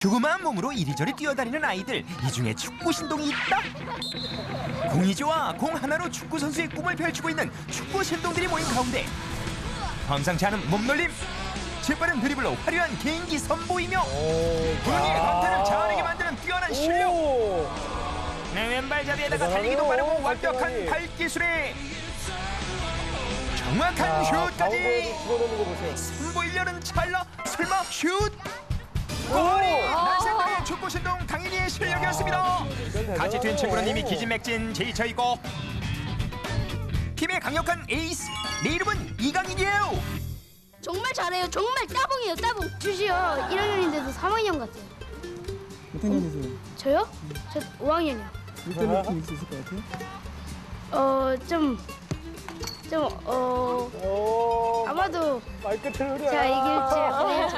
조그마한 몸으로 이리저리 뛰어다니는 아이들, 이 중에 축구 신동이 있다. 공이 좋아 공 하나로 축구 선수의 꿈을 펼치고 있는 축구 신동들이 모인 가운데 범상치 않은 몸놀림, 재빠른 드리블로 화려한 개인기 선보이며 본인의 강타를 잘하게 만드는 뛰어난 실력, 내 왼발잡이에다가 달리기도 빠르고 완벽한 발기술에 정확한 슛까지 선보이려는 찰나 설마 슛! 골이! 난생들의 축구 신동 강인이의 실력이었습니다. 같이 뛴 친구는 이미 기진맥진 지쳐있고 팀의 강력한 에이스, 내 이름은 이강인이에요. 정말 잘해요. 정말 따봉이에요. 따봉. 주시요 1학년인데도 3학년 같아요. 몇 학년이세요? 저요? 저 5학년이요. 이때 느낌 있을 것 같아요? 아마도 말끝을 흐려. 제가 이길지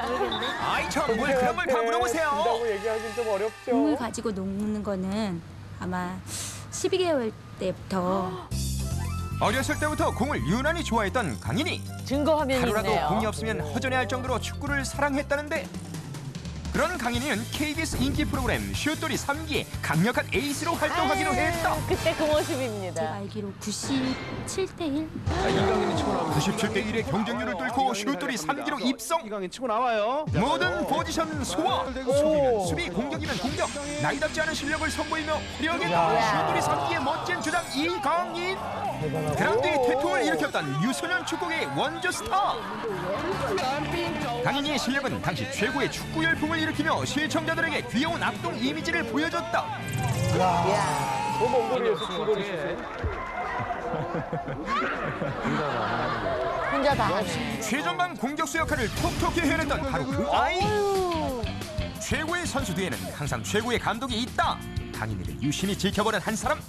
모르겠는데. 아이 참, 뭘 그런 걸 다 물어보세요. 진다고 얘기하기는 좀 어렵죠. 공을 가지고 노는 거는 아마 12개월 때부터 어렸을 때부터 공을 유난히 좋아했던 강인이. 증거 화면이 하루라도 있네요. 공이 없으면 허전해할 정도로 축구를 사랑했다는데, 그런 강인이는 KBS 인기 프로그램 슛돌이 3기의 강력한 에이스로 활동하기로 했다. 그때 그 제가 모습입니다. 알기로 97대 1. 97대 1의 경쟁률을 뚫고 슛돌이 3기로 입성. 이강인 치고 나와요. 모든 포지션 소화. 수비는 수비, 공격이면 공격. 나이답지 않은 실력을 선보이며 화려하게 슛돌이 3기의 멋진 주장 이강인. 그라운드의 태풍을 일으켰던 유소년 축구계의 원조 스타. 강인이의 실력은 당시 최고의 축구 열풍을 일으키며 시청자들에게 귀여운 악동 이미지를 보여줬다. 너무 엉거리에서 중거리 슛을. 혼자 다 하네. 최전방 공격수 역할을 톡톡히 해냈던 바로 그 아이. 최고의 선수 뒤에는 항상 최고의 감독이 있다. 강인이를 유심히 지켜보는 한 사람.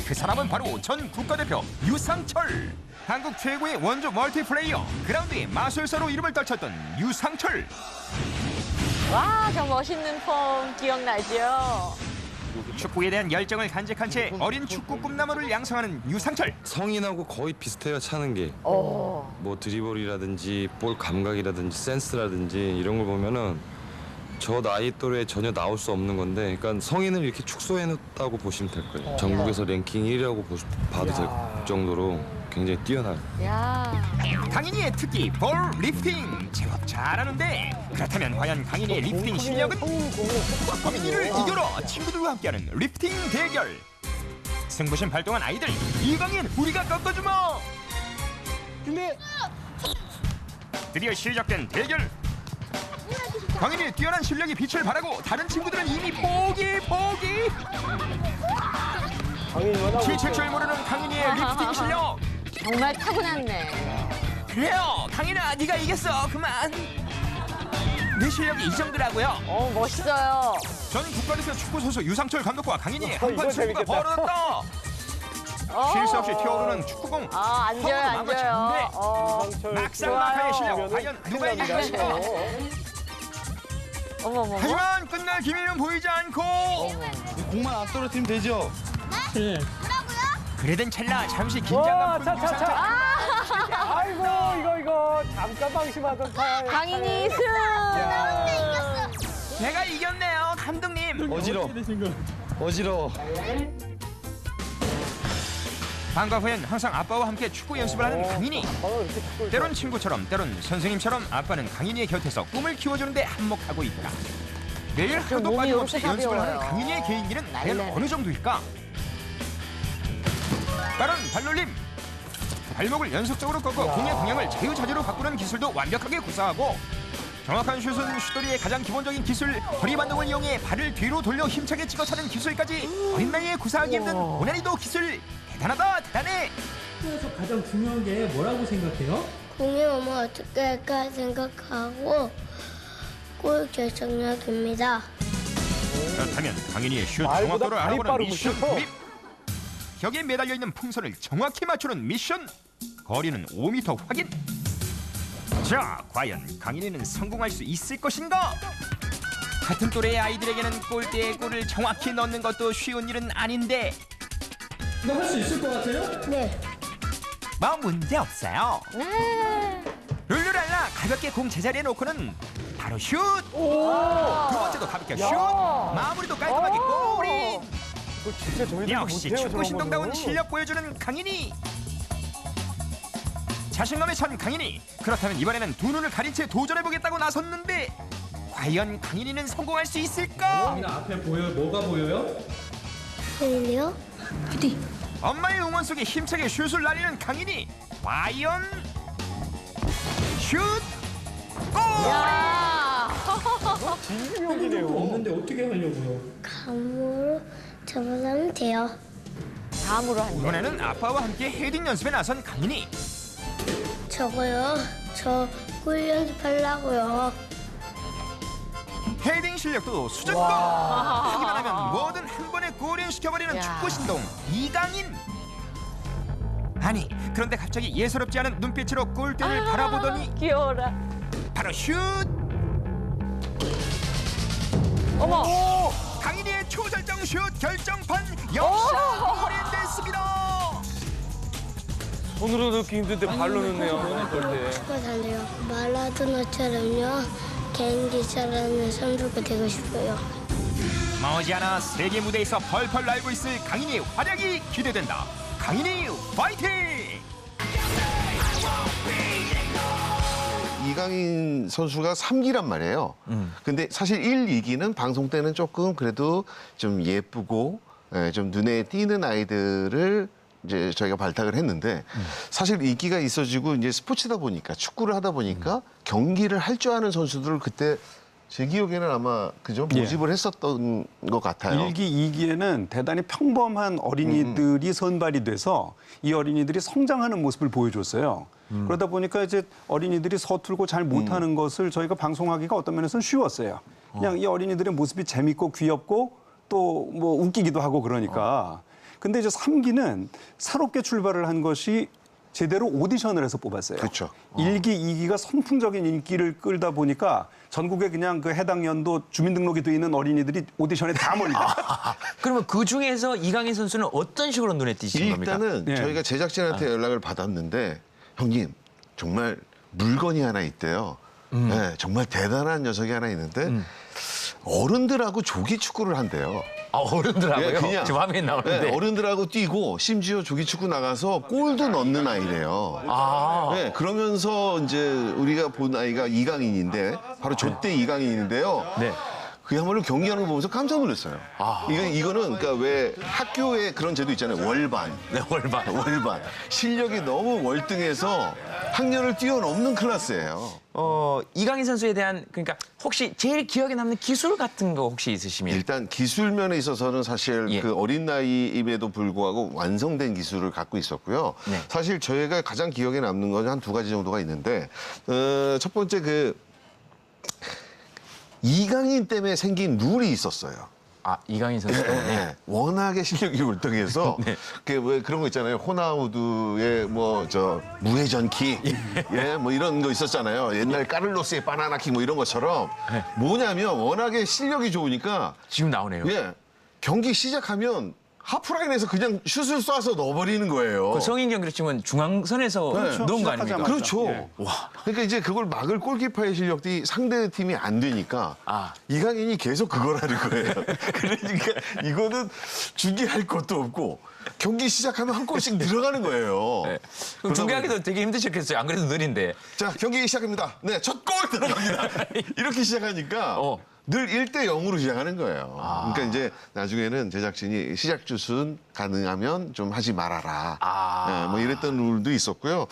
그 사람은 바로 전 국가대표 유상철. 한국 최고의 원조 멀티플레이어, 그라운드의 마술사로 이름을 떨쳤던 유상철. 와, 저 멋있는 폼 기억나죠? 축구에 대한 열정을 간직한 채 어린 축구 꿈나무를 양성하는 유상철. 성인하고 거의 비슷해요, 차는 게. 어. 뭐 드리블이라든지 볼 감각이라든지 센스라든지 이런 걸 보면은 저 나이 또래에 전혀 나올 수 없는 건데, 그러니까 성인을 이렇게 축소해놨다고 보시면 될 거예요. 전국에서 랭킹 1위라고 봐도 될 정도로 굉장히 뛰어나요. 야. 강인이의 특기 볼 리프팅 제법 잘하는데, 그렇다면 과연 강인이의 리프팅 실력은? 강인이를 이겨라 친구들과 함께하는 리프팅 대결. 승부심 발동한 아이들, 이강인 우리가 꺾어주마. 드디어 시작된 대결. 강인이의 뛰어난 실력이 빛을 발하고 다른 친구들은 이미 포기. 지칠 줄 모르는 강인이의 리프팅 실력. 정말 타고났네. 그래요, 강인아, 네가 이겼어. 그만. 내 실력이 이 정도라고요. 멋있어요. 전 국가대표 축구 선수 유상철 감독과 강인이의 이거 한판 승부가 재밌겠다. 벌어졌다. 쉴 새 없이 튀어오르는 축구공. 아, 앉아요. 막상막하의 실력, 과연 누가 이길 것인가. 어머머. 하지만 끝날 기미는 보이지 않고, 공만 안 떨어뜨리면 되죠? 그러던 찰나 잠시 와, 긴장감 푼 유상철. 아이고, 이거 잠깐 방심하던 타. 강인이 승. 내가 이겼네요, 감독님. 어지러워. 방과 후엔 항상 아빠와 함께 축구 연습을 하는 강인이. 때론 친구처럼, 때론 선생님처럼 아빠는 강인이의 곁에서 꿈을 키워주는데 한몫하고 있다. 매일 하루도 몸이 빠짐없이 이렇게 연습을 하는 가벼워요. 강인이의 개인기는 과연 날라리. 어느 정도일까? 빠른 발놀림, 발목을 연속적으로 꺾어 공의 방향을 자유자재로 바꾸는 기술도 완벽하게 구사하고, 정확한 슛은 슛돌이의 가장 기본적인 기술, 거리 반동을 이용해 발을 뒤로 돌려 힘차게 찍어 차는 기술까지 어린 나이에 구사하기 힘든 고난이도 기술. 대단해. 그래서 가장 중요한 게 뭐라고 생각해요? 공이 오면 어떻게 할까 생각하고 골 결정력입니다. 그렇다면 강인이의 슛 말보다 정확도를 발이 알아보는 빠르고 미션 싶어. 돌입. 벽에 매달려 있는 풍선을 정확히 맞추는 미션. 거리는 5m 확인. 자, 과연 강인이는 성공할 수 있을 것인가? 같은 또래의 아이들에게는 골대에 골을 정확히 넣는 것도 쉬운 일은 아닌데, 너 할 수 있을 것 같아요? 네. 뭐 문제 없어요. 네. 룰루랄라 가볍게 공 제자리에 놓고는 바로 슛. 두 번째도 가볍게 슛. 마무리도 깔끔하게 골인. 그거 진짜 저희도 역시 못해요, 축구 저런 신동다운 거는. 실력 보여주는 강인이. 자신감에 찬 강인이. 그렇다면 이번에는 두 눈을 가린 채 도전해보겠다고 나섰는데 과연 강인이는 성공할 수 있을까? 앞에 보여요? 뭐가 보여요? 보이네요? 어디? 엄마의 응원 속에 힘차게 슛을 날리는 강인이. 과연 슛! 골! 야. 진기명이네요. 없는데 어떻게 하려고요? 감으로 접어가면 돼요. 다음으로 한대. 이번에는 아빠와 함께 헤딩 연습에 나선 강인이. 저거요. 저 꿀 연습하려고요. 헤딩 실력도 수준급. 하기만 하면 뭐든 한 번에 골인 시켜버리는 야. 축구 신동 이강인. 아니 그런데 갑자기 예사롭지 않은 눈빛으로 골대를 바라보더니 귀여워라. 바로 슛. 어머. 강인이의 초절정 슛 결정판 역시 골인 됐습니다. 손으로 넣기 힘든데 발로 넣네요. 골대. 축구 달래요. 마라도나처럼요. 개인기 잘하는 선수가 되고 싶어요. 머지않아 세계 무대에서 펄펄 날고 있을 강인이의 활약이 기대된다. 강인이 파이팅! 이강인 선수가 3기란 말이에요. 근데 사실 1, 2기는 방송 때는 조금 그래도 좀 예쁘고 좀 눈에 띄는 아이들을 이제 저희가 발탁을 했는데 사실 인기가 있어지고 이제 스포츠다 보니까 축구를 하다 보니까 경기를 할 줄 아는 선수들을 그때 제 기억에는 아마 그죠 모집을 했었던 것 같아요. 1기, 2기에는 대단히 평범한 어린이들이 선발이 돼서 이 어린이들이 성장하는 모습을 보여줬어요. 그러다 보니까 이제 어린이들이 서툴고 잘 못하는 것을 저희가 방송하기가 어떤 면에서는 쉬웠어요. 그냥 이 어린이들의 모습이 재밌고 귀엽고 또 뭐 웃기기도 하고 그러니까. 근데 이제 3기는 새롭게 출발을 한 것이 제대로 오디션을 해서 뽑았어요. 그렇죠. 1기, 2기가 선풍적인 인기를 끌다 보니까 전국에 그냥 그 해당 연도 주민등록이 돼 있는 어린이들이 오디션에 다 몰리다. 그러면 그 중에서 이강인 선수는 어떤 식으로 눈에 띄시는 겁니까? 일단은 네. 저희가 제작진한테 연락을 받았는데 형님 정말 물건이 하나 있대요. 네, 정말 대단한 녀석이 하나 있는데 어른들하고 조기 축구를 한대요. 아, 어른들하고요? 예, 그냥. 지금 화면에 나오는데. 네, 어른들하고 뛰고 심지어 조기 축구 나가서 골도 넣는 아이래요. 아. 네, 그러면서 이제 우리가 본 아이가 이강인인데 바로 저때 이강인인데요. 네. 그야말로 경기하는 거 보면서 깜짝 놀랐어요. 이거는 그러니까 왜 학교에 그런 제도 있잖아요. 월반. 네, 월반. 월반. 실력이 너무 월등해서 학년을 뛰어넘는 클래스예요. 이강인 선수에 대한 그러니까 혹시 제일 기억에 남는 기술 같은 거 혹시 있으시면? 일단 기술 면에 있어서는 사실 예. 그 어린 나이임에도 불구하고 완성된 기술을 갖고 있었고요. 네. 사실 저희가 가장 기억에 남는 건 한 두 가지 정도가 있는데 첫 번째 그 이강인 때문에 생긴 룰이 있었어요. 아, 이강인 선수. 네. 워낙에 실력이 월등해서 왜 그런 거 있잖아요. 호나우두의 뭐 저 무회전킥, 예, 뭐 이런 거 있었잖아요. 옛날 까를로스의 바나나킥 뭐 이런 것처럼 뭐냐면 워낙에 실력이 좋으니까 지금 나오네요. 예, 경기 시작하면 하프라인에서 그냥 슛을 쏴서 넣어버리는 거예요. 그 성인 경기로 치면 중앙선에서 넣은 거 아닙니까? 그렇죠. 예. 와. 그러니까 이제 그걸 막을 골키퍼의 실력이 상대 팀이 안 되니까 아. 이강인이 계속 그걸 하는 거예요. 그러니까 이거는 중계할 것도 없고 경기 시작하면 한 골씩 들어가는 거예요. 네. 그럼 중계하기도 되게 힘드셨겠어요. 안 그래도 느린데. 자, 경기 시작합니다. 네, 첫 골 들어갑니다. 이렇게 시작하니까 어. 늘 1대 0으로 시작하는 거예요. 그러니까 이제 나중에는 제작진이 시작 슛은 가능하면 좀 하지 말아라. 네, 뭐 이랬던 룰도 있었고요.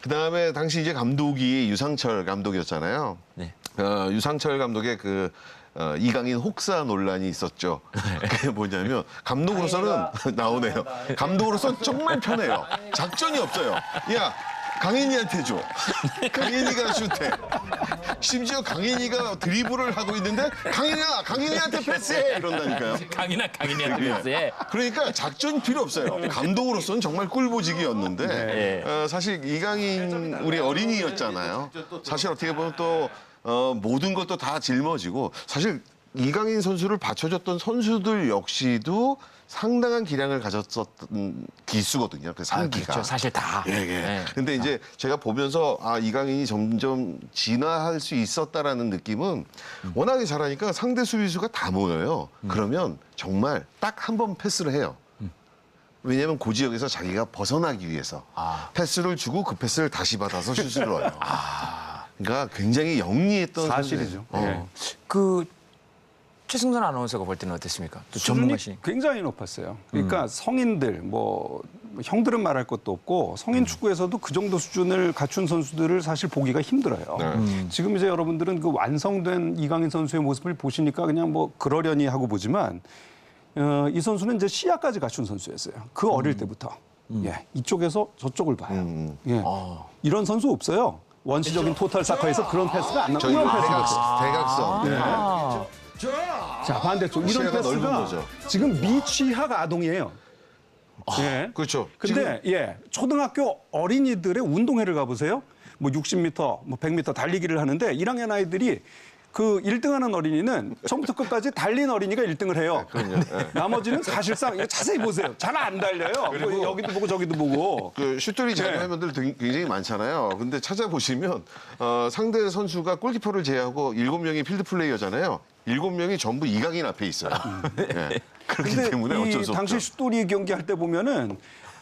그다음에 당시 이제 감독이 유상철 감독이었잖아요. 네. 유상철 감독의 그 이강인 혹사 논란이 있었죠. 그게 뭐냐면 감독으로서는 나오네요. 감독으로서 정말 편해요. 작전이 없어요. 야, 강인이한테 줘. 강인이가 슛해. 심지어 강인이가 드리블을 하고 있는데 강인이한테 패스해 이런다니까요. 강인한테 패스해. 그러니까 작전이 필요 없어요. 감독으로서는 정말 꿀보직이었는데 사실 이강인 우리 어린이였잖아요. 사실 어떻게 보면 또 모든 것도 다 짊어지고 사실 이강인 선수를 받쳐줬던 선수들 역시도 상당한 기량을 가졌었던 기수거든요. 그 3기가. 그렇죠. 사실 다. 예, 예. 네. 근데 이제 제가 보면서 이강인이 점점 진화할 수 있었다라는 느낌은 워낙에 잘하니까 상대 수비수가 다 모여요. 그러면 정말 딱 한 번 패스를 해요. 왜냐하면 그 지역에서 자기가 벗어나기 위해서 패스를 주고 그 패스를 다시 받아서 슛을 넣어요. 그러니까 굉장히 영리했던 사실이죠. 선수예요. 그 최승선 아나운서가 볼 때는 어땠습니까? 또 전문가시. 수준이 굉장히 높았어요. 그러니까 성인들 뭐 형들은 말할 것도 없고 성인 축구에서도 그 정도 수준을 갖춘 선수들을 사실 보기가 힘들어요. 지금 이제 여러분들은 그 완성된 이강인 선수의 모습을 보시니까 그냥 뭐 그러려니 하고 보지만 이 선수는 이제 시야까지 갖춘 선수였어요. 그 어릴 때부터. 예, 이쪽에서 저쪽을 봐요. 예. 이런 선수 없어요. 원시적인 토탈 사커에서 그런 패스가 안 나와요. 저희 이런 패스가 대각선. 자, 반대쪽 이런 시야가 넓은 패스가 거죠. 지금 미취학 아동이에요. 예. 그렇죠. 근데 예, 초등학교 어린이들의 운동회를 가보세요. 뭐 60m, 뭐 100m 달리기를 하는데 1학년 아이들이 그 1등하는 어린이는 처음부터 끝까지 달린 어린이가 1등을 해요. 나머지는 사실상 이거 자세히 보세요. 잘 안 달려요. 뭐 여기도 보고 저기도 보고. 그 슛돌이 잘하는 화면들 굉장히 많잖아요. 근데 찾아보시면 상대 선수가 골키퍼를 제외하고 7명이 필드 플레이어잖아요. 7명이 전부 이강인 앞에 있어요. 네. 그렇기 근데 때문에 어쩔 수 없죠. 당시 슛돌이 경기할 때 보면은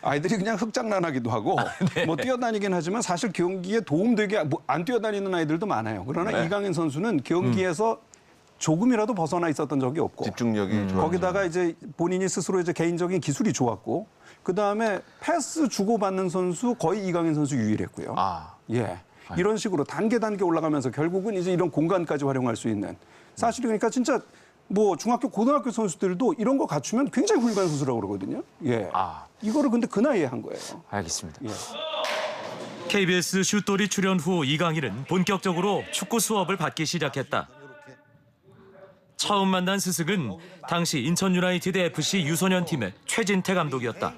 아이들이 그냥 흑장난하기도 하고 뭐 뛰어다니긴 하지만 사실 경기에 도움되게 안 뛰어다니는 아이들도 많아요. 그러나 이강인 선수는 경기에서 조금이라도 벗어나 있었던 적이 없고 집중력이 좋았죠. 거기다가 이제 본인이 스스로 이제 개인적인 기술이 좋았고 그 다음에 패스 주고받는 선수 거의 이강인 선수 유일했고요. 예. 이런 식으로 단계 올라가면서 결국은 이제 이런 공간까지 활용할 수 있는 사실 그러니까 진짜 뭐 중학교, 고등학교 선수들도 이런 거 갖추면 굉장히 훌륭한 선수라고 그러거든요. 예. 이거를 근데 그 나이에 한 거예요. 알겠습니다. 예. KBS 슛돌이 출연 후 이강인은 본격적으로 축구 수업을 받기 시작했다. 처음 만난 스승은 당시 인천 유나이티드 FC 유소년 팀의 최진태 감독이었다.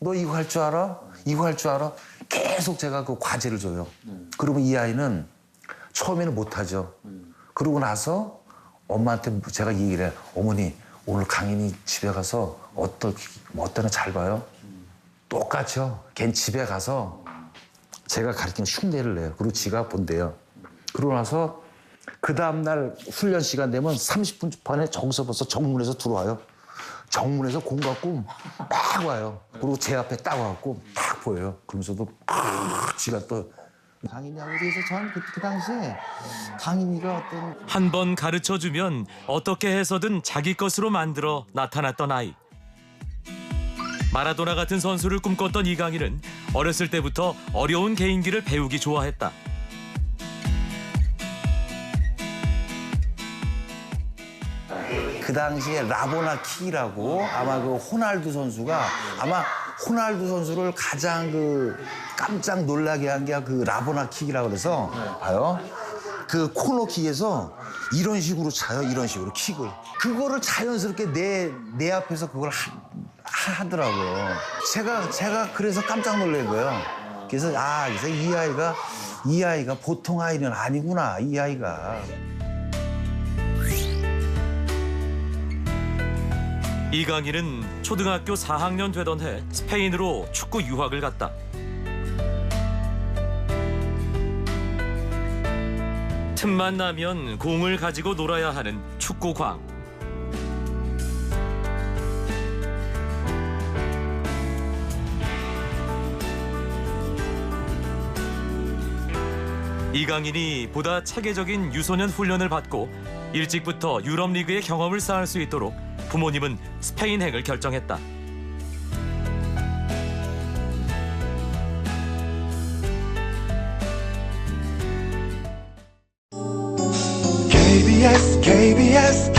너 이거 할 줄 알아? 이거 할 줄 알아? 계속 제가 그 과제를 줘요. 그러면 이 아이는 처음에는 못하죠. 그러고 나서 엄마한테 제가 얘기를 해요. 어머니 오늘 강인이 집에 가서 어떤 애 잘 봐요? 똑같죠. 걔는 집에 가서 제가 가르치는 흉내를 내요. 그리고 지가 본대요. 그러고 나서 그 다음날 훈련 시간 되면 30분 반에 저기서 벌써 정문에서 들어와요. 정문에서 공 갖고 막 와요. 그리고 제 앞에 딱 와갖고 딱 보여요. 그러면서도 지가 또 강인이하고 그래서 전 그 당시에 강인이가 어떤 한 번 가르쳐주면 어떻게 해서든 자기 것으로 만들어 나타났던 아이. 마라도나 같은 선수를 꿈꿨던 이강인은 어렸을 때부터 어려운 개인기를 배우기 좋아했다. 그 당시에 라보나 킥이라고 아마 그 호날두 선수가 아마 호날두 선수를 가장 그 깜짝 놀라게 한 게 그 라보나 킥이라고 그래서 봐요. 그 코너킥에서 이런 식으로 차요. 이런 식으로 킥을. 그거를 자연스럽게 내 앞에서 그걸 하더라고요. 제가 그래서 깜짝 놀란 거예요. 그래서 그래서 이 아이가 보통 아이는 아니구나. 이 아이가. 이강인은 초등학교 4학년 되던 해 스페인으로 축구 유학을 갔다. 틈만 나면 공을 가지고 놀아야 하는 축구광. 이강인이 보다 체계적인 유소년 훈련을 받고 일찍부터 유럽리그의 경험을 쌓을 수 있도록 부모님은 스페인행을 결정했다. KBS